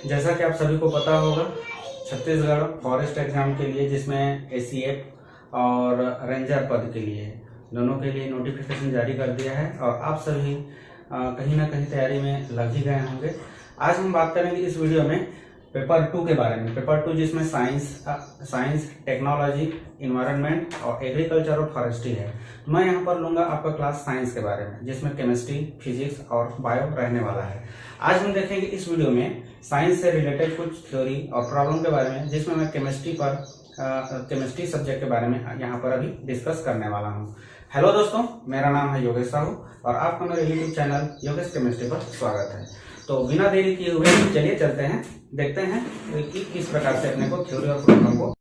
जैसा कि आप सभी को पता होगा, छत्तीसगढ़ फॉरेस्ट एग्जाम के लिए जिसमें एसीएफ और रेंजर पद के लिए दोनों के लिए नोटिफिकेशन जारी कर दिया है और आप सभी कहीं ना कहीं तैयारी में लग ही गए होंगे। आज हम बात करेंगे इस वीडियो में पेपर 2 के बारे में। पेपर 2 जिसमें साइंस, टेक्नोलॉजी, इन्वायरमेंट और एग्रीकल्चर और फॉरेस्ट्री है। मैं यहाँ पर लूंगा आपका क्लास साइंस के बारे में, जिसमें केमिस्ट्री, फिजिक्स और बायो रहने वाला है। आज हम देखेंगे इस वीडियो में साइंस से रिलेटेड कुछ थ्योरी और प्रॉब्लम के बारे में, जिसमें मैं केमिस्ट्री सब्जेक्ट के बारे में यहाँ पर अभी डिस्कस करने वाला हूँ। हेलो दोस्तों, मेरा नाम है योगेश साहू और आपका मेरे यूट्यूब चैनल योगेश केमिस्ट्री पर स्वागत है। तो बिना देरी किए हुए चलिए चलते हैं, देखते हैं कि किस प्रकार से अपने को थ्योरी और प्रॉब्लम को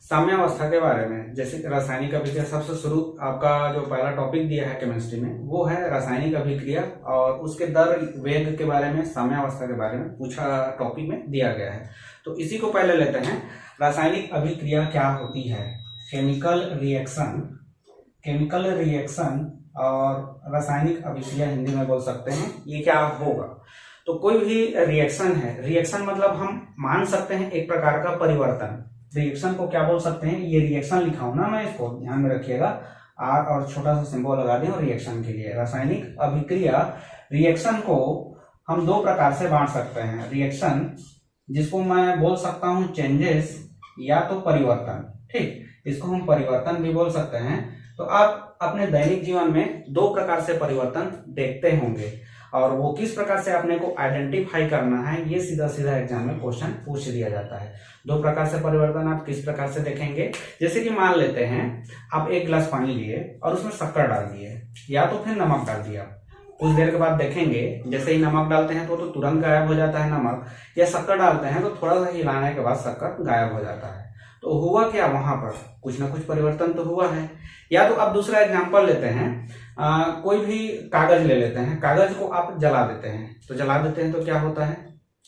साम्यावस्था के बारे में। जैसे रासायनिक अभिक्रिया, सबसे शुरू आपका जो पहला टॉपिक दिया है केमिस्ट्री में वो है रासायनिक अभिक्रिया और उसके दर वेग के बारे में, साम्यावस्था के बारे में पूछा टॉपिक में दिया गया है। तो इसी को पहले लेते हैं। रासायनिक अभिक्रिया क्या होती है? केमिकल रिएक्शन और रासायनिक अभिक्रिया हिंदी में बोल सकते हैं। ये क्या होगा? तो कोई भी रिएक्शन है, रिएक्शन मतलब हम मान सकते हैं एक प्रकार का परिवर्तन। रिएक्शन को क्या बोल सकते हैं? ये रिएक्शन लिखा हूं ना मैं, इसको ध्यान में रखिएगा। आर और छोटा सा सिंबल लगा दें और रिएक्शन के लिए। रासायनिक अभिक्रिया, रिएक्शन को हम दो प्रकार से बांट सकते हैं। रिएक्शन जिसको मैं बोल सकता हूं चेंजेस या तो परिवर्तन, ठीक, इसको हम परिवर्तन भी बोल सकते हैं। तो आप अपने दैनिक जीवन में दो प्रकार से परिवर्तन देखते होंगे और वो किस प्रकार से अपने को आइडेंटिफाई करना है, ये सीधा सीधा एग्जाम में क्वेश्चन पूछ दिया जाता है। दो प्रकार से परिवर्तन आप किस प्रकार से देखेंगे? जैसे कि मान लेते हैं आप एक गिलास पानी लिए और उसमें शक्कर डाल दिए या तो फिर नमक डाल दिया। कुछ देर के बाद देखेंगे जैसे ही नमक डालते हैं तो तुरंत गायब हो जाता है नमक, या शक्कर डालते हैं तो थोड़ा सा हिलाने के बाद शक्कर गायब हो जाता है। तो हुआ क्या? वहां पर कुछ ना कुछ परिवर्तन तो हुआ है। या तो अब दूसरा एग्जांपल लेते हैं, कोई भी कागज ले लेते हैं, कागज को आप जला देते हैं, तो जला देते हैं तो क्या होता है?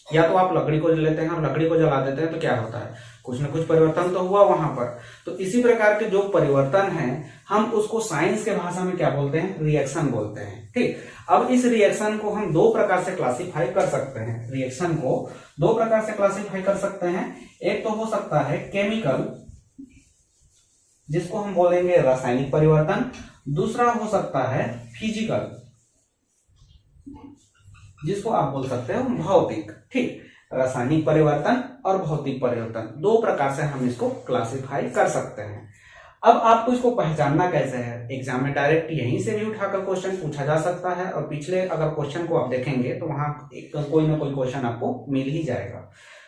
या तो आप लकड़ी को लेते हैं और लकड़ी को जला देते हैं तो क्या होता है? कुछ ना कुछ परिवर्तन तो हुआ वहां पर। तो इसी प्रकार के जो परिवर्तन है हम उसको साइंस के भाषा में क्या बोलते हैं? रिएक्शन बोलते हैं, ठीक। अब इस रिएक्शन को हम दो प्रकार से क्लासिफाई कर सकते हैं। रिएक्शन को दो प्रकार से क्लासिफाई कर सकते हैं। एक तो हो सकता है केमिकल, जिसको हम बोलेंगे रासायनिक परिवर्तन। दूसरा हो सकता है फिजिकल, जिसको आप बोल सकते हो भौतिक, ठीक। रासायनिक परिवर्तन और भौतिक परिवर्तन, दो प्रकार से हम इसको क्लासिफाई कर सकते हैं। अब आपको इसको पहचानना कैसे है? एग्जाम में डायरेक्ट यहीं से भी उठाकर क्वेश्चन पूछा जा सकता है और पिछले अगर क्वेश्चन को आप देखेंगे तो वहां कोई ना कोई क्वेश्चन आपको मिल ही जाएगा।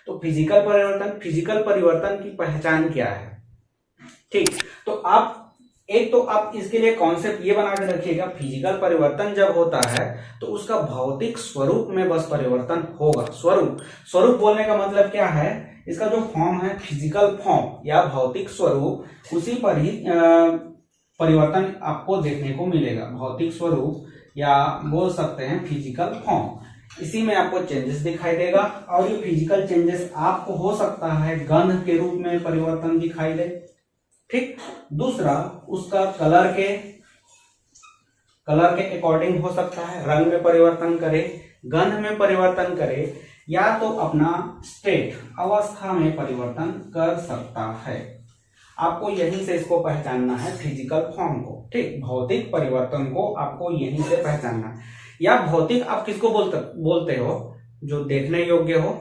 तो फिजिकल परिवर्तन की पहचान क्या है, ठीक। तो आप एक तो आप इसके लिए कॉन्सेप्ट ये बना के रखिएगा, फिजिकल परिवर्तन जब होता है तो उसका भौतिक स्वरूप में बस परिवर्तन होगा। स्वरूप बोलने का मतलब क्या है? इसका जो फॉर्म है फिजिकल फॉर्म या भौतिक स्वरूप, उसी पर ही परिवर्तन आपको देखने को मिलेगा। भौतिक स्वरूप या बोल सकते हैं फिजिकल फॉर्म, इसी में आपको चेंजेस दिखाई देगा। और ये फिजिकल चेंजेस आपको हो सकता है गंध के रूप में परिवर्तन दिखाई दे, ठीक। दूसरा उसका कलर के अकॉर्डिंग हो सकता है, रंग में परिवर्तन करे, गंध में परिवर्तन करे, या तो अपना स्टेट, अवस्था में परिवर्तन कर सकता है। आपको यहीं से इसको पहचानना है, फिजिकल फॉर्म को, ठीक। भौतिक परिवर्तन को आपको यहीं से पहचानना है। या भौतिक आप किसको बोलते हो? जो देखने योग्य हो,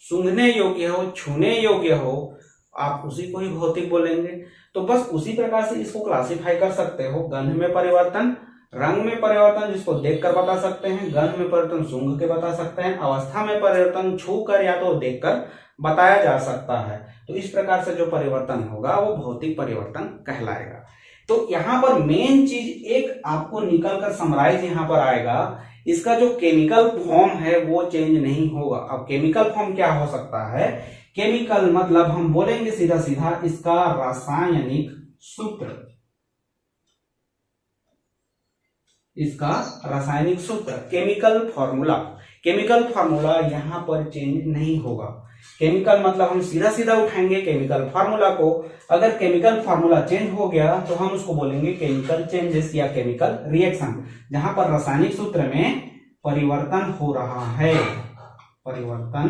सूंघने योग्य हो, छूने योग्य हो, आप उसी को ही भौतिक बोलेंगे। तो बस उसी प्रकार से इसको क्लासिफाई कर सकते हो। गंध में परिवर्तन, रंग में परिवर्तन जिसको देखकर बता सकते हैं, गंध में परिवर्तन सूंघ के बता सकते हैं, अवस्था में परिवर्तन छू कर या तो देखकर बताया जा सकता है। तो इस प्रकार से जो परिवर्तन होगा वो भौतिक परिवर्तन कहलाएगा। तो यहाँ पर मेन चीज एक आपको निकल कर समराइज यहाँ पर आएगा, इसका जो केमिकल फॉर्म है वो चेंज नहीं होगा। अब केमिकल फॉर्म क्या हो सकता है? केमिकल मतलब हम बोलेंगे सीधा सीधा इसका रासायनिक सूत्र, इसका रासायनिक सूत्र केमिकल फॉर्मूला यहाँ पर चेंज नहीं होगा। केमिकल मतलब हम सीधा सीधा उठाएंगे केमिकल फार्मूला को। अगर केमिकल फार्मूला चेंज हो गया तो हम उसको बोलेंगे केमिकल चेंजेस या केमिकल रिएक्शन। जहां पर रासायनिक सूत्र में परिवर्तन हो रहा है, परिवर्तन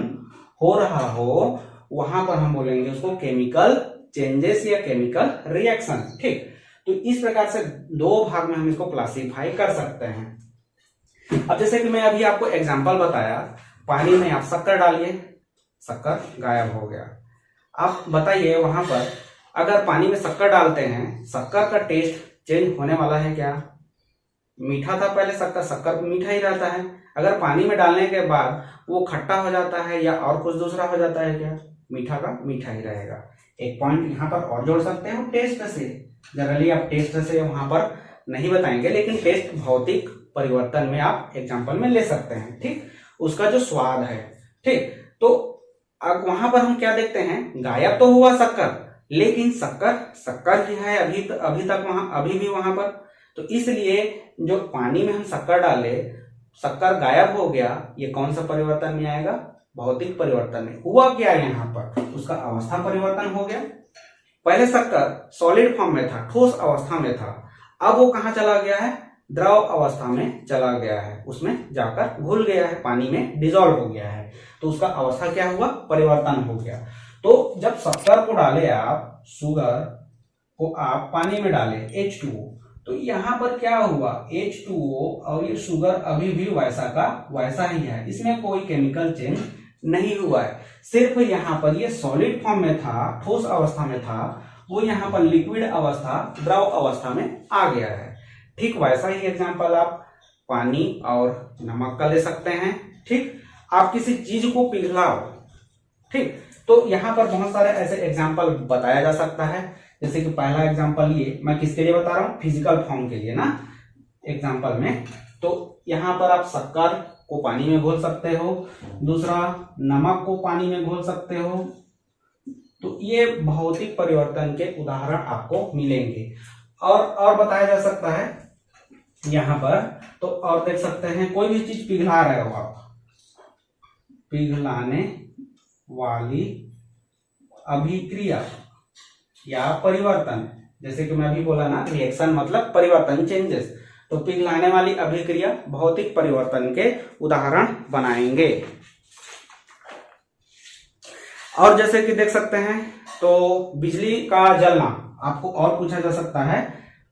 हो रहा हो, वहां पर हम बोलेंगे उसको केमिकल चेंजेस या केमिकल रिएक्शन। ठीक, तो इस प्रकार से दो भाग में हम इसको क्लासिफाई कर सकते हैं। अब जैसे कि मैं अभी आपको एग्जांपल बताया, पानी में आप शक्कर डालिए, शक्कर गायब हो गया। आप बताइए वहां पर अगर पानी में शक्कर डालते हैं, शक्कर का टेस्ट चेंज होने वाला है क्या? मीठा था पहले शक्कर, शक्कर मीठा ही रहता है। अगर पानी में डालने के बाद वो खट्टा हो जाता है या और कुछ दूसरा हो जाता है क्या? मीठा का मीठा ही रहेगा। एक पॉइंट यहाँ पर और जोड़ सकते हैं, टेस्ट से। जनरली आप टेस्ट से वहां पर नहीं बताएंगे, लेकिन टेस्ट भौतिक परिवर्तन में आप एग्जाम्पल में ले सकते हैं। ठीक, उसका जो स्वाद है। ठीक, तो अब वहां पर हम क्या देखते हैं, गायब तो हुआ शक्कर, लेकिन शक्कर शक्कर ही है अभी तक वहां, अभी भी वहां पर। तो इसलिए जो पानी में हम शक्कर डाले, शक्कर गायब हो गया, ये कौन सा परिवर्तन में आएगा? भौतिक परिवर्तन में। हुआ क्या यहाँ पर? उसका अवस्था परिवर्तन हो गया। पहले शक्कर सॉलिड फॉर्म में था, ठोस अवस्था में था, अब वो कहाँ चला गया है? द्रव अवस्था में चला गया है, उसमें जाकर घुल गया है, पानी में डिजोल्व हो गया है। तो उसका अवस्था क्या हुआ? परिवर्तन हो गया। तो जब शक्कर को डाले आप, शुगर को आप पानी में डाले H2O, तो यहाँ पर क्या हुआ? H2O और ये शुगर अभी भी वैसा का वैसा ही है, इसमें कोई केमिकल चेंज नहीं हुआ है। सिर्फ यहाँ पर ये सॉलिड फॉर्म में था, ठोस अवस्था में था, वो यहाँ पर लिक्विड अवस्था, द्रव अवस्था में आ गया है। ठीक वैसा ही एग्जांपल आप पानी और नमक का ले सकते हैं। ठीक, आप किसी चीज को पिघलाओ, ठीक, तो यहाँ पर बहुत सारे ऐसे एग्जांपल बताया जा सकता है। जैसे कि पहला एग्जांपल ये मैं किसके लिए बता रहा हूँ? फिजिकल फॉर्म के लिए ना, एग्जांपल में। तो यहाँ पर आप शक्कर को पानी में घोल सकते हो, दूसरा नमक को पानी में घोल सकते हो। तो ये भौतिक परिवर्तन के उदाहरण आपको मिलेंगे। और बताया जा सकता है यहाँ पर, तो और देख सकते हैं, कोई भी चीज पिघला रहे हो आप, पिघलाने वाली अभिक्रिया या परिवर्तन, जैसे कि मैं अभी बोला ना, रिएक्शन मतलब परिवर्तन, चेंजेस। तो पिघलाने वाली अभिक्रिया भौतिक परिवर्तन के उदाहरण बनाएंगे। और जैसे कि देख सकते हैं, तो बिजली का जलना आपको और पूछा जा सकता है।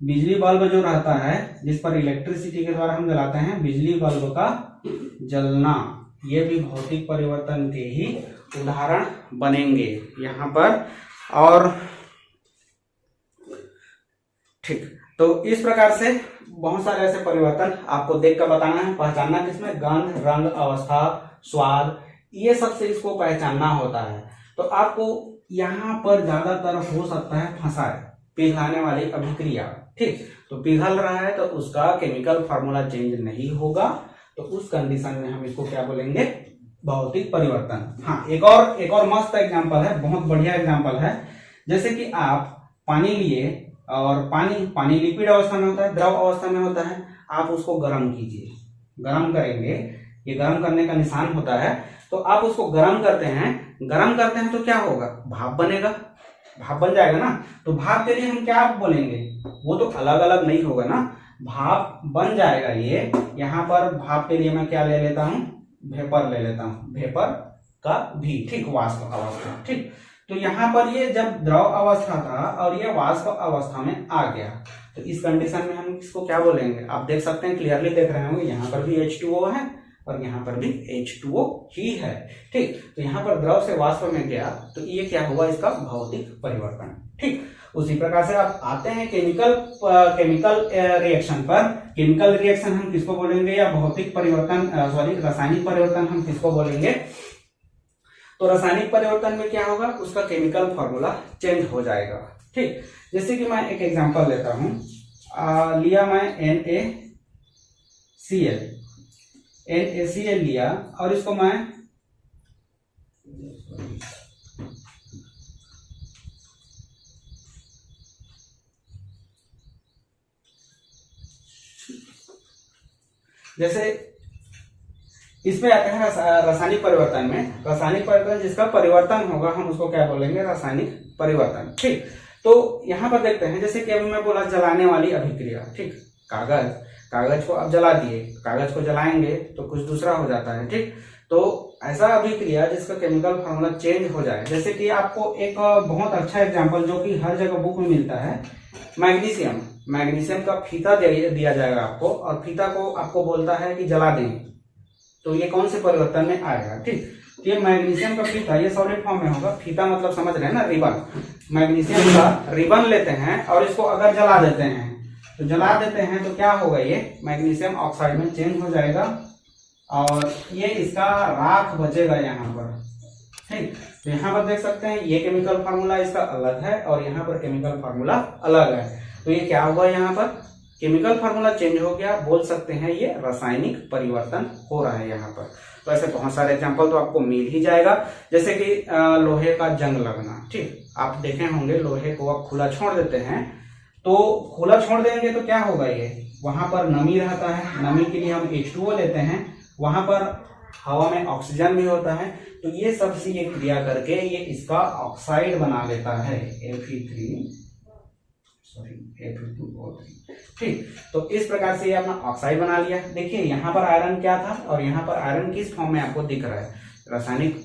बिजली बल्ब जो रहता है, जिस पर इलेक्ट्रिसिटी के द्वारा हम जलाते हैं, बिजली बल्ब का जलना, ये भी भौतिक परिवर्तन के ही उदाहरण बनेंगे यहाँ पर। और ठीक, तो इस प्रकार से बहुत सारे ऐसे परिवर्तन आपको देखकर बताना है, पहचानना किसमें? गंध, रंग, अवस्था, स्वाद, ये सबसे इसको पहचानना होता है। तो आपको यहाँ पर ज्यादातर हो सकता है फंसाए, पिघलाने वाली अभिक्रिया। ठीक, तो पिघल रहा है तो उसका केमिकल फार्मूला चेंज नहीं होगा, तो उस कंडीशन में हम इसको क्या बोलेंगे? भौतिक परिवर्तन। हाँ, एक और मस्त एग्जांपल है, बहुत बढ़िया एग्जांपल है। जैसे कि आप पानी लिए, और पानी लिक्विड अवस्था में होता है, द्रव अवस्था में होता है, आप उसको गर्म कीजिए, गर्म करेंगे, ये गर्म करने का निशान होता है। तो आप उसको गर्म करते हैं तो क्या होगा? भाप बनेगा, भाप बन जाएगा ना। तो भाप के लिए हम क्या बोलेंगे? वो तो अलग अलग नहीं होगा ना, भाप बन जाएगा। ये यहाँ पर भाप के लिए मैं क्या ले लेता हूँ? वेपर ले लेता हूँ, वेपर का भी। ठीक, वाष्प अवस्था। ठीक, तो यहाँ पर ये जब द्रव अवस्था था और ये वाष्प अवस्था में आ गया, तो इस कंडीशन में हम इसको क्या बोलेंगे? आप देख सकते हैं, क्लियरली देख रहे होंगे, यहाँ पर भी H2O है और यहाँ पर भी H2O ही है। ठीक, तो यहाँ पर द्रव से वाष्प में गया, तो ये क्या हुआ? इसका भौतिक परिवर्तन। ठीक, उसी प्रकार से आप आते हैं केमिकल रिएक्शन पर। केमिकल रिएक्शन हम किसको बोलेंगे? या भौतिक परिवर्तन, रासायनिक परिवर्तन हम किसको बोलेंगे? तो रासायनिक परिवर्तन में क्या होगा? उसका केमिकल फॉर्मूला चेंज हो जाएगा। ठीक, जैसे कि मैं एक एग्जांपल लेता हूं, लिया मैं NaCl लिया, और इसको मैं जैसे इसमें आते हैं रासायनिक परिवर्तन में। रासायनिक परिवर्तन जिसका परिवर्तन होगा हम उसको क्या बोलेंगे, रासायनिक परिवर्तन। ठीक, तो यहाँ पर देखते हैं, जैसे कि अभी मैं बोला जलाने वाली अभिक्रिया। ठीक, कागज को अब जला दिए, कागज को जलाएंगे तो कुछ दूसरा हो जाता है। ठीक, तो ऐसा अभिक्रिया जिसका केमिकल फार्मूला चेंज हो जाए, जैसे कि आपको एक बहुत अच्छा एग्जांपल जो कि हर जगह बुक में मिलता है, मैग्नीशियम का फीता दिया जाएगा आपको, और फीता को आपको बोलता है कि जला दें, तो ये कौन से परिवर्तन में आएगा। ठीक, ये मैग्नीशियम का फीता ये सॉलिड फॉर्म में होगा। फीता मतलब समझ रहे हैं ना, रिबन। मैग्नीशियम का रिबन लेते हैं और इसको अगर जला देते हैं तो क्या होगा, ये मैग्नीशियम ऑक्साइड में चेंज हो जाएगा और ये इसका राख बचेगा यहाँ पर। ठीक, तो यहाँ पर देख सकते हैं ये केमिकल फार्मूला इसका अलग है और यहाँ पर केमिकल फार्मूला अलग है। तो ये क्या हुआ, यहाँ पर केमिकल फार्मूला चेंज हो गया, बोल सकते हैं ये रासायनिक परिवर्तन हो रहा है यहाँ पर। तो ऐसे बहुत सारे एग्जांपल तो आपको मिल ही जाएगा, जैसे कि लोहे का जंग लगना। ठीक, आप देखे होंगे लोहे को आप खुला छोड़ देते हैं, तो खुला छोड़ देंगे तो क्या होगा, ये वहां पर नमी रहता है, नमी के लिए हम H2O लेते हैं, वहां पर हवा में ऑक्सीजन भी होता है, तो ये सबसे ये क्रिया करके ये इसका ऑक्साइड बना लेता है, Fe2O3। ठीक, तो इस प्रकार से ये अपना ऑक्साइड बना लिया। देखिए यहाँ पर आयरन क्या था और यहाँ पर आयरन किस फॉर्म में आपको दिख रहा है, रासायनिक,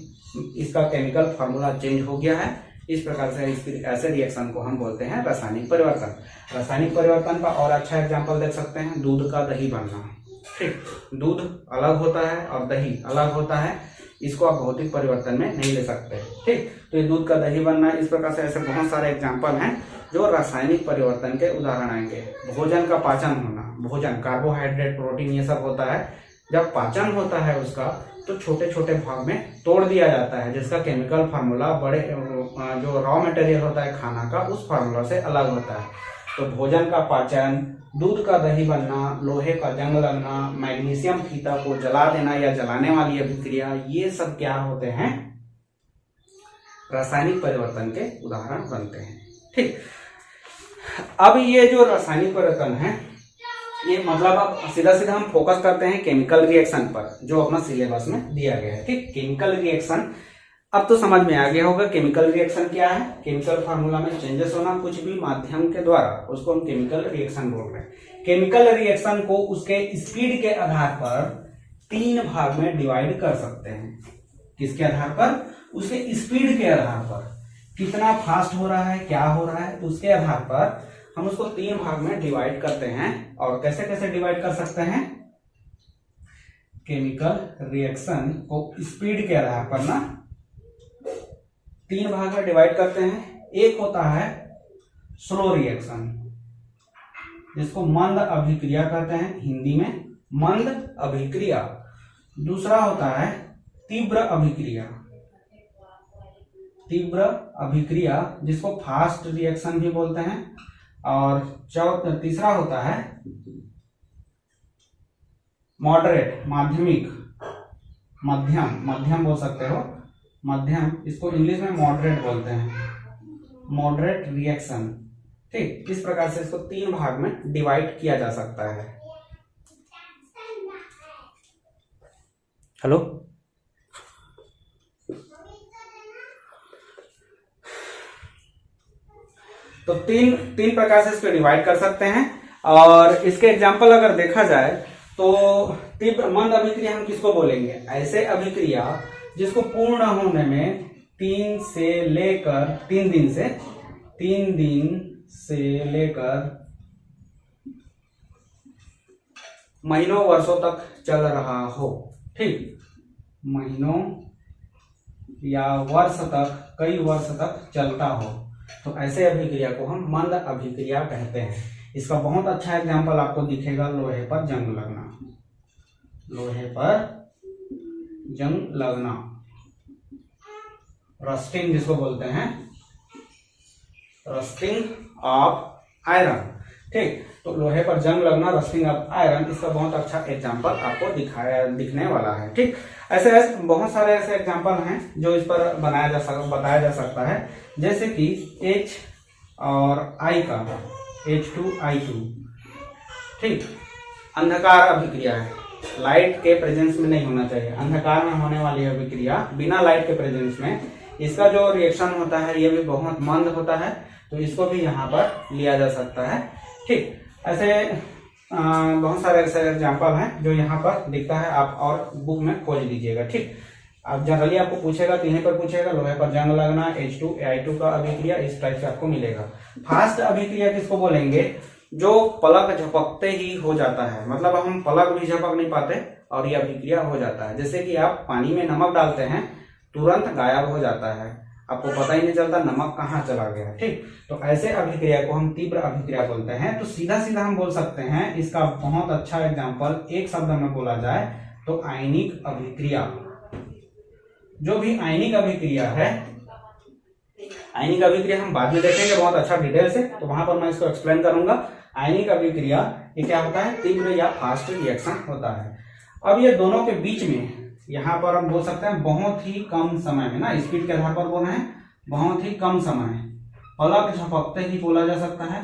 इसका केमिकल फार्मूला चेंज हो गया है। इस प्रकार से ऐसे रिएक्शन को हम बोलते हैं रासायनिक परिवर्तन। रासायनिक परिवर्तन का और अच्छा एग्जांपल देख सकते हैं, दूध का दही बनना। ठीक, दूध अलग होता है और दही अलग होता है, इसको आप भौतिक परिवर्तन में नहीं ले सकते। ठीक, तो ये दूध का दही बनना, इस प्रकार से ऐसे बहुत सारे एग्जांपल हैं जो रासायनिक परिवर्तन के उदाहरण आएंगे। भोजन का पाचन होना, भोजन कार्बोहाइड्रेट, प्रोटीन ये सब होता है, जब पाचन होता है उसका तो छोटे छोटे भाग में तोड़ दिया जाता है, जिसका केमिकल फार्मूला बड़े जो रॉ मटेरियल होता है खाना का उस फार्मूला से अलग होता है। तो भोजन का पाचन, दूध का दही बनना, लोहे का जंग लगना, मैग्नीशियम फीता को जला देना या जलाने वाली अभिक्रिया, ये सब क्या होते हैं, रासायनिक परिवर्तन के उदाहरण बनते हैं। ठीक, अब ये जो रासायनिक परिवर्तन है, ये मतलब अब सीधा सीधा हम फोकस करते हैं केमिकल रिएक्शन पर, जो अपना सिलेबस में दिया गया है। ठीक, केमिकल रिएक्शन अब तो समझ में आ गया होगा केमिकल रिएक्शन क्या है। केमिकल फार्मूला में चेंजेस होना कुछ भी माध्यम के द्वारा, उसको हम केमिकल रिएक्शन बोल रहे हैं। केमिकल रिएक्शन को उसके स्पीड के आधार पर 3 भाग में डिवाइड कर सकते हैं। किसके आधार पर, उसके स्पीड के आधार पर, कितना फास्ट हो रहा है, क्या हो रहा है, तो उसके आधार पर हम उसको 3 भाग में डिवाइड करते हैं। और कैसे कैसे डिवाइड कर सकते हैं, केमिकल रिएक्शन को स्पीड के आधार पर ना 3 भाग में डिवाइड करते हैं। एक होता है स्लो रिएक्शन, जिसको मंद अभिक्रिया कहते हैं, हिंदी में मंद अभिक्रिया। दूसरा होता है तीव्र अभिक्रिया, जिसको फास्ट रिएक्शन भी बोलते हैं। और तीसरा होता है मॉडरेट, मध्यम बोल सकते हो, मध्यम, इसको इंग्लिश में मॉडरेट बोलते हैं, मॉडरेट रिएक्शन। ठीक, इस प्रकार से इसको 3 भाग में डिवाइड किया जा सकता है। हेलो, तो तीन प्रकार से इसको डिवाइड कर सकते हैं। और इसके एग्जाम्पल अगर देखा जाए तो तीव्र मंद अभिक्रिया हम किसको बोलेंगे, ऐसे अभिक्रिया जिसको पूर्ण होने में 3 दिन से लेकर महीनों वर्षों तक चल रहा हो। ठीक, महीनों या वर्ष तक, कई वर्ष तक चलता हो, तो ऐसे अभिक्रिया को हम मंद अभिक्रिया कहते हैं। इसका बहुत अच्छा एग्जांपल आपको दिखेगा, लोहे पर जंग लगना, रस्टिंग जिसको बोलते हैं, रस्टिंग ऑफ आयरन। ठीक, तो लोहे पर जंग लगना, रस्टिंग ऑफ आयरन, इसका बहुत अच्छा एग्जांपल आपको दिखने वाला है। ठीक, ऐसे बहुत सारे ऐसे एग्जांपल हैं जो इस पर बताया जा सकता है, जैसे कि H और I का, H2I2। ठीक, अंधकार अभिक्रिया है, लाइट के प्रेजेंस में नहीं होना चाहिए। अंधकार में होने वाली अभिक्रिया बिना लाइट के प्रेजेंस में, इसका जो रिएक्शन होता है ये भी बहुत मंद होता है, तो इसको भी यहाँ पर लिया जा सकता है। ठीक, ऐसे बहुत सारे ऐसे एग्जाम्पल हैं जो यहाँ पर दिखता है, आप और बुक में खोज लीजिएगा। ठीक, अब जनरली आपको पूछेगा, तीन पर पूछेगा, लोहे पर जंग लगना, H2AI2 का अभिक्रिया, इस टाइप से आपको मिलेगा। फास्ट अभिक्रिया किसको बोलेंगे? जो पलक झपकते ही हो जाता है, मतलब हम पलक भी झपक नहीं पाते और ये अभिक्रिया हो जाता है। जैसे कि आप पानी में नमक डालते हैं, तुरंत गायब हो जाता है, आपको पता ही नहीं चलता नमक कहाँ चला गया। ठीक, तो ऐसे अभिक्रिया को हम तीव्र अभिक्रिया बोलते हैं। तो सीधा सीधा हम बोल सकते हैं, इसका बहुत अच्छा एग्जाम्पल एक शब्द में बोला जाए तो आयनिक अभिक्रिया। जो भी आयनिक अभिक्रिया है, आयनिक अभिक्रिया हम बाद में देखेंगे बहुत अच्छा डिटेल से, तो वहां पर मैं इसको एक्सप्लेन करूंगा। आयनिक अभिक्रिया ये क्या होता है? तीव्र या फास्ट रिएक्शन होता है। अब ये दोनों के बीच में यहाँ पर हम बोल सकते हैं बहुत ही कम समय में, ना स्पीड के आधार पर बोल रहे हैं, बहुत ही कम समय, पलक झपकते ही बोला जा सकता है,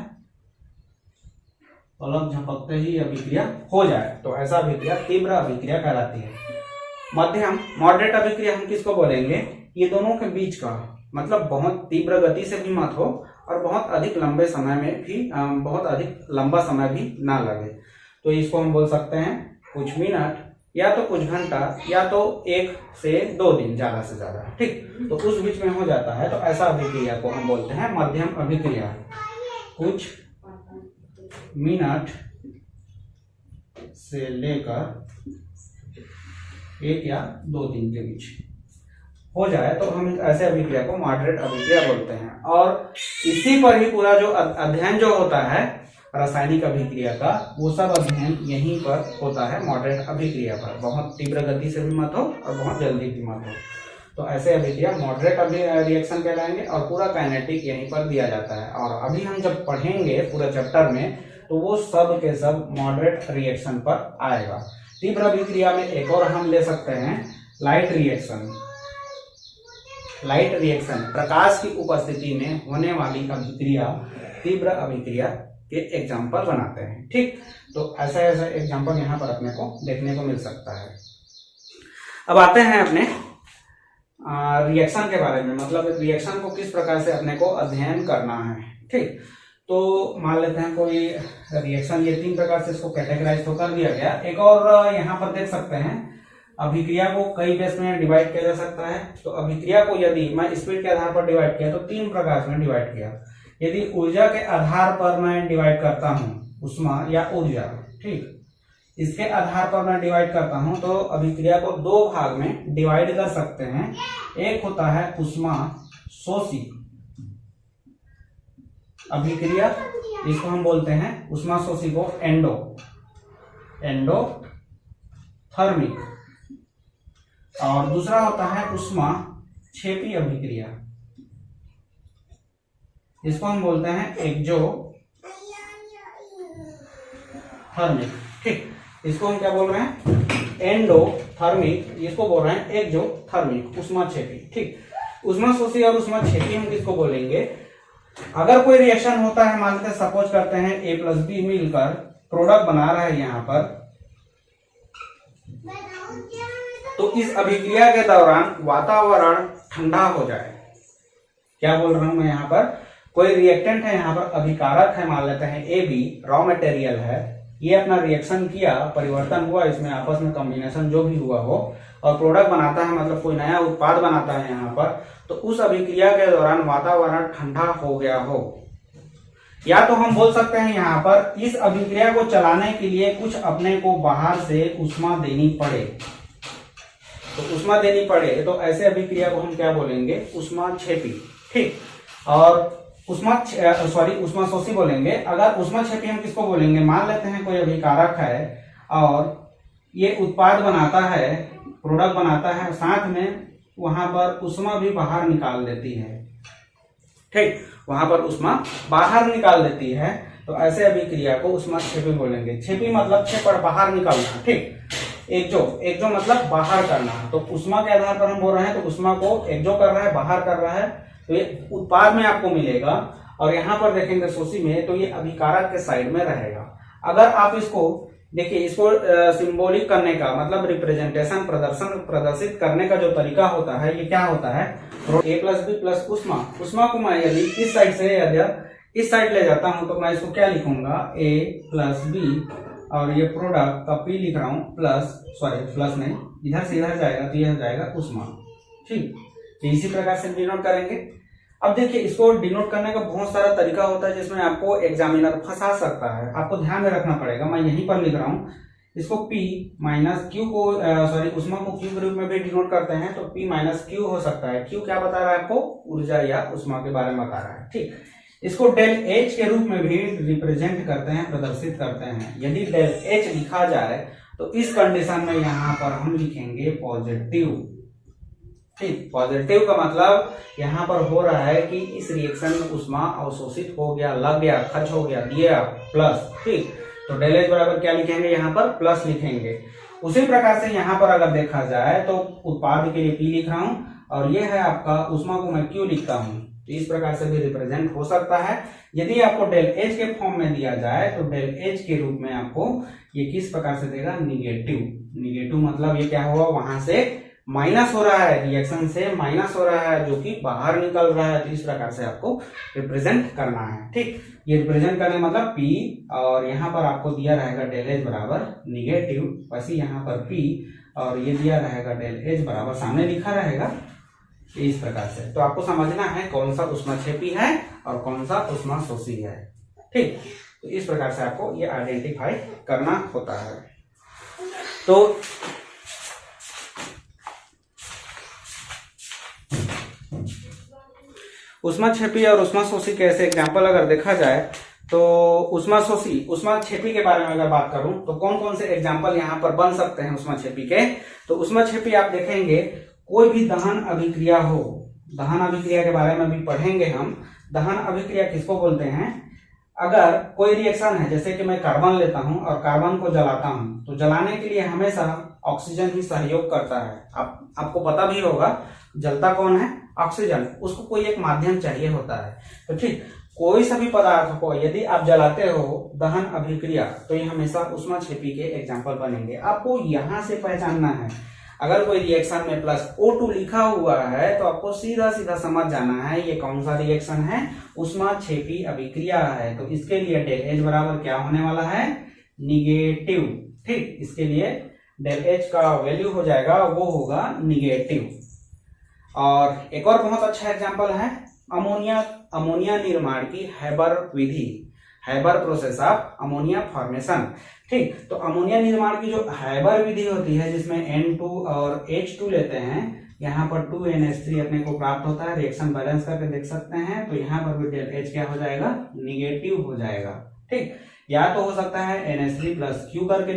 पलक झपकते ही अभिक्रिया हो जाए तो ऐसा अभिक्रिया तीव्र अभिक्रिया कहलाती है। मध्यम मॉडरेट अभिक्रिया हम किसको बोलेंगे? ये दोनों के बीच का, मतलब बहुत तीव्र गति से भी मत हो और बहुत अधिक लंबे समय में भी बहुत अधिक लंबा समय भी ना लगे, तो इसको हम बोल सकते हैं कुछ मिनट या तो कुछ घंटा या तो 1 से 2 दिन ज्यादा से ज्यादा। ठीक, तो उस बीच में हो जाता है, तो ऐसा अभिक्रिया को हम बोलते हैं मध्यम अभिक्रिया। कुछ मिनट से लेकर 1 या 2 दिन के बीच हो जाए तो हम ऐसे अभिक्रिया को मॉडरेट अभिक्रिया बोलते हैं। और इसी पर ही पूरा जो अध्ययन जो होता है रासायनिक अभिक्रिया का, वो सब अध्ययन यहीं पर होता है मॉडरेट अभिक्रिया पर। बहुत तीव्र गति से भी मत हो और बहुत जल्दी भी मत हो, तो ऐसे अभिक्रिया मॉडरेट रिएक्शन कहलाएंगे और पूरा काइनेटिक यहीं पर दिया जाता है। और अभी हम जब पढ़ेंगे पूरा चैप्टर में तो वो सब के सब मॉडरेट रिएक्शन पर आएगा। तीव्र अभिक्रिया में एक और हम ले सकते हैं लाइट रिएक्शन। लाइट रिएक्शन प्रकाश की उपस्थिति में होने वाली अभिक्रिया तीव्र अभिक्रिया के एग्जाम्पल बनाते हैं। ठीक, तो ऐसा ऐसा एग्जाम्पल यहाँ पर अपने को देखने को मिल सकता है। अब आते हैं अपने रिएक्शन के बारे में, मतलब रिएक्शन को किस प्रकार से अपने को अध्ययन करना है। ठीक, तो मान लेते हैं कोई रिएक्शन, ये 3 प्रकार से इसको कैटेगराइज तो कर दिया गया। एक और यहाँ पर देख सकते हैं, अभिक्रिया को कई बेस में डिवाइड किया जा सकता है। तो अभिक्रिया को यदि मैं स्पीड के आधार पर डिवाइड किया तो 3 प्रकार में डिवाइड किया। यदि ऊर्जा के आधार पर मैं डिवाइड करता हूँ, ऊष्मा या ऊर्जा, ठीक, इसके आधार पर मैं डिवाइड करता हूँ तो अभिक्रिया को 2 भाग में डिवाइड कर सकते हैं। एक होता है ऊष्मा शोषी अभिक्रिया, इसको हम बोलते हैं ऊष्मा शोषी को एंडोथर्मिक, और दूसरा होता है ऊष्मा क्षेपी अभिक्रिया, इसको हम बोलते हैं एक्जोथर्मिक। ठीक, इसको हम क्या बोल रहे हैं? एंडोथर्मिक, इसको बोल रहे हैं एक्जोथर्मिक, ऊष्माक्षेपी। ठीक, ऊष्माशोषी और ऊष्माक्षेपी हम किसको बोलेंगे? अगर कोई रिएक्शन होता है, मान लेते हैं सपोज करते हैं A+B मिलकर प्रोडक्ट बना रहा है यहाँ पर, तो इस अभिक्रिया के दौरान वातावरण ठंडा हो जाए। क्या बोल रहा हूं मैं यहाँ पर? कोई रिएक्टेंट है यहाँ पर, अभिकारक है, मान लेते हैं AB, रॉ मटेरियल है, ये अपना रिएक्शन किया, परिवर्तन हुआ इसमें, आपस में कॉम्बिनेशन जो भी हुआ हो और प्रोडक्ट बनाता है, मतलब कोई नया उत्पाद बनाता है यहाँ पर, तो उस अभिक्रिया के दौरान वातावरण ठंडा हो गया हो। या तो हम बोल सकते हैं यहाँ पर इस अभिक्रिया को चलाने के लिए कुछ अपने को बाहर से ऊष्मा देनी पड़े, तो ऊष्मा देनी पड़े तो ऐसे अभिक्रिया को हम क्या बोलेंगे? ऊष्माक्षेपी। ठीक, और ऊष्माशोषी बोलेंगे। अगर ऊष्माक्षेपी हम किसको बोलेंगे? मान लेते हैं कोई अभिकारक है और ये उत्पाद बनाता है, प्रोडक्ट बनाता है, साथ में वहां पर ऊष्मा भी बाहर निकाल देती है। ठीक, वहां पर ऊष्मा बाहर निकाल देती है, तो ऐसे अभिक्रिया को ऊष्माक्षेपी बोलेंगे। क्षेपी मतलब क्षेपण, बाहर निकालना। ठीक, एक्जो मतलब बाहर करना, तो ऊष्मा के आधार पर हम बोल रहे हैं, तो ऊष्मा को एक्जो कर रहा है, बाहर कर रहा है, तो ये उत्पाद में आपको मिलेगा। और यहाँ पर देखेंगे शोषी में, तो ये अभिकारक के साइड में रहेगा। अगर आप इसको देखिए इसको सिंबॉलिक करने का मतलब रिप्रेजेंटेशन प्रदर्शित करने का जो तरीका होता है ये क्या होता है, a प्लस बी प्लस उष्मा को मैं यदि इस साइड से यदि इस साइड ले जाता हूं तो मैं इसको क्या लिखूंगा, a प्लस बी और ये प्रोडक्ट का p लिख रहा हूं प्लस नहीं, इधर से इधर जाएगा तो यह हो जाएगा उष्मा। ठीक, तो इसी प्रकार से डिनोट करेंगे। अब देखिए इसको डिनोट करने का बहुत सारा तरीका होता है जिसमें आपको एग्जामिनर फंसा सकता है, आपको ध्यान में रखना पड़ेगा। मैं यहीं पर लिख रहा हूं इसको P माइनस क्यू को उष्मा को क्यू के रूप में भी डिनोट करते हैं, तो P माइनस क्यू हो सकता है। क्यू क्या बता रहा है आपको, ऊर्जा या उष्मा के बारे में बता रहा है। ठीक, इसको डेल एच के रूप में भी रिप्रेजेंट करते हैं, प्रदर्शित करते हैं। यदि डेल एच लिखा जाए तो इस कंडीशन में यहाँ पर हम लिखेंगे पॉजिटिव। ठीक, पॉजिटिव का मतलब यहाँ पर हो रहा है कि इस रिएक्शन में उष्मा अवशोषित हो गया, लग गया, खर्च हो गया, दिया प्लस। ठीक, तो डेल एच बराबर क्या लिखेंगे, यहाँ पर प्लस लिखेंगे। उसी प्रकार से यहाँ पर अगर देखा जाए तो उत्पाद के लिए P लिख रहा हूँ और ये है आपका उष्मा को मैं Q लिखता हूँ, तो इस प्रकार से भी रिप्रेजेंट हो सकता है। यदि आपको डेल एच के फॉर्म में दिया जाए तो डेल एच के रूप में आपको ये किस प्रकार से देगा, निगेटिव मतलब ये क्या हुआ, वहां से माइनस हो रहा है, रिएक्शन से माइनस हो रहा है जो कि बाहर निकल रहा है, तो इस प्रकार से आपको रिप्रेजेंट करना है। ठीक, ये रिप्रेजेंट करने मतलब P और यहाँ पर आपको दिया रहेगा डेल एच बराबर निगेटिव, वैसे यहाँ पर P और ये दिया रहेगा डेल एच बराबर सामने लिखा रहेगा इस प्रकार से। तो आपको समझना है कौन सा उष्माक्षेपी है और कौन सा उष्माशोषी है। ठीक, तो इस प्रकार से आपको ये आइडेंटिफाई करना होता है। तो उष्माक्षेपी और उष्माशोषी के ऐसे एग्जाम्पल अगर देखा जाए तो उष्माक्षेपी के बारे में अगर बात करूं तो कौन कौन से एग्जाम्पल यहाँ पर बन सकते हैं उष्माक्षेपी के। तो उष्माक्षेपी आप देखेंगे कोई भी दहन अभिक्रिया हो, दहन अभिक्रिया के बारे में भी पढ़ेंगे हम। दहन अभिक्रिया किसको बोलते हैं, अगर कोई रिएक्शन है जैसे कि मैं कार्बन लेता हूं और कार्बन को जलाता हूं तो जलाने के लिए हमेशा ऑक्सीजन ही सहयोग करता है। आपको पता भी होगा जलता कौन है, ऑक्सीजन, उसको कोई एक माध्यम चाहिए होता है। तो ठीक, कोई सा भी पदार्थ को यदि आप जलाते हो दहन अभिक्रिया तो ये हमेशा उष्माक्षेपी के एग्जाम्पल बनेंगे। आपको यहां से पहचानना है, अगर कोई रिएक्शन में प्लस O2 लिखा हुआ है तो आपको सीधा सीधा समझ जाना है ये कौन सा रिएक्शन है, उष्माक्षेपी अभिक्रिया है। तो इसके लिए डेल एच बराबर क्या होने वाला है, निगेटिव। ठीक, इसके लिए डेल एच का वैल्यू हो जाएगा, वो होगा निगेटिव। और एक और बहुत अच्छा एग्जांपल है अमोनिया निर्माण की Haber Vidhi, Haber process of ammonia formation. ठीक, तो अमोनिया निर्माण की जो हैबर विधि होती है जिसमें N2 और H2 लेते हैं, यहाँ पर 2NH3 अपने को प्राप्त होता है। रिएक्शन बैलेंस करके देख सकते हैं, तो यहाँ पर भी डेल एच क्या हो जाएगा, निगेटिव हो जाएगा। ठीक, या तो हो सकता है NH3 प्लस Q करके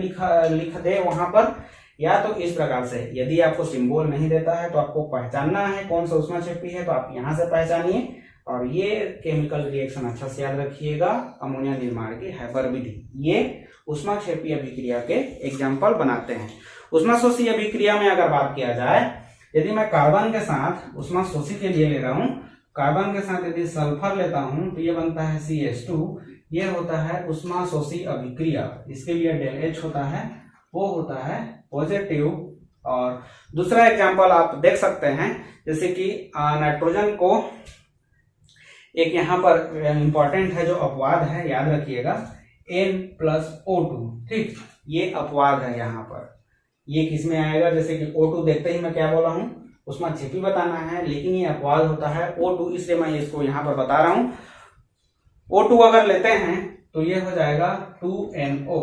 लिख दे वहां पर, या तो इस प्रकार से। यदि आपको सिंबल नहीं देता है तो आपको पहचानना है कौन सा उष्माक्षेपी है, तो आप यहाँ से पहचानिए। और ये केमिकल रिएक्शन अच्छा से याद रखिएगा, अमोनिया निर्माण की हैबर विधि, ये उष्माक्षेपी अभिक्रिया के एग्जाम्पल बनाते हैं। उष्माशोषी अभिक्रिया में अगर बात किया जाए, यदि मैं कार्बन के साथ उष्माशोषी के लिए ले रहा हूं, कार्बन के साथ यदि सल्फर लेता हूं तो ये बनता है CH2, ये होता है उष्माशोषी अभिक्रिया। इसके लिए डेल एच होता है, वो होता है पॉजिटिव। और दूसरा एग्जाम्पल आप देख सकते हैं, जैसे कि नाइट्रोजन को एक यहाँ पर इंपॉर्टेंट है जो अपवाद है, याद रखिएगा N+O2। ठीक, ये अपवाद है यहाँ पर, ये किसमें आएगा, जैसे कि O2 देखते ही मैं क्या बोला हूँ, उष्माक्षेपी बताना है, लेकिन ये अपवाद होता है O2, इसलिए मैं इसको यहाँ पर बता रहा हूँ। O2 अगर लेते हैं तो ये हो जाएगा 2NO।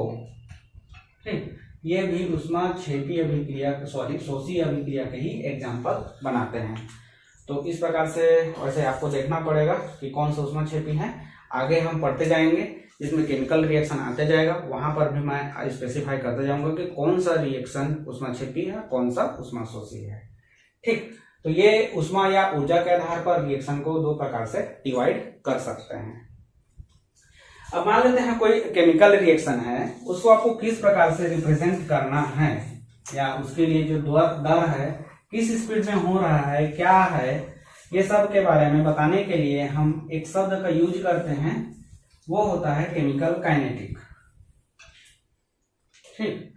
ठीक, ये भी उष्माक्षेपी अभिक्रिया शोषी अभिक्रिया के ही एग्जाम्पल बनाते हैं। तो इस प्रकार से वैसे आपको देखना पड़ेगा कि कौन सा उष्माक्षेपी है। आगे हम पढ़ते जाएंगे, जिसमें केमिकल रिएक्शन आते जाएगा, वहां पर भी मैं स्पेसिफाई करते जाऊंगा कि कौन सा रिएक्शन उष्माक्षेपी है, कौन सा उष्माशोषी है। ठीक, तो ये उष्मा या ऊर्जा के आधार पर रिएक्शन को दो प्रकार से डिवाइड कर सकते हैं। अब मान लेते हैं कोई केमिकल रिएक्शन है, उसको आपको किस प्रकार से रिप्रेजेंट करना है, या उसके लिए जो दर है किस स्पीड में हो रहा है, क्या है, ये सब के बारे में बताने के लिए हम एक शब्द का यूज करते हैं, वो होता है केमिकल काइनेटिक। ठीक,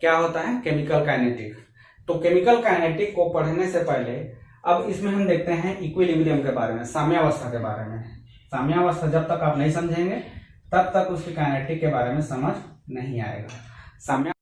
क्या होता है केमिकल काइनेटिक। तो केमिकल काइनेटिक को पढ़ने से पहले अब इसमें हम देखते हैं इक्विलिब्रियम के बारे में, साम्यावस्था के बारे में। साम्यावस्था जब तक आप नहीं समझेंगे तब तक उसकी काइनेटिक के बारे में समझ नहीं आएगा। साम्या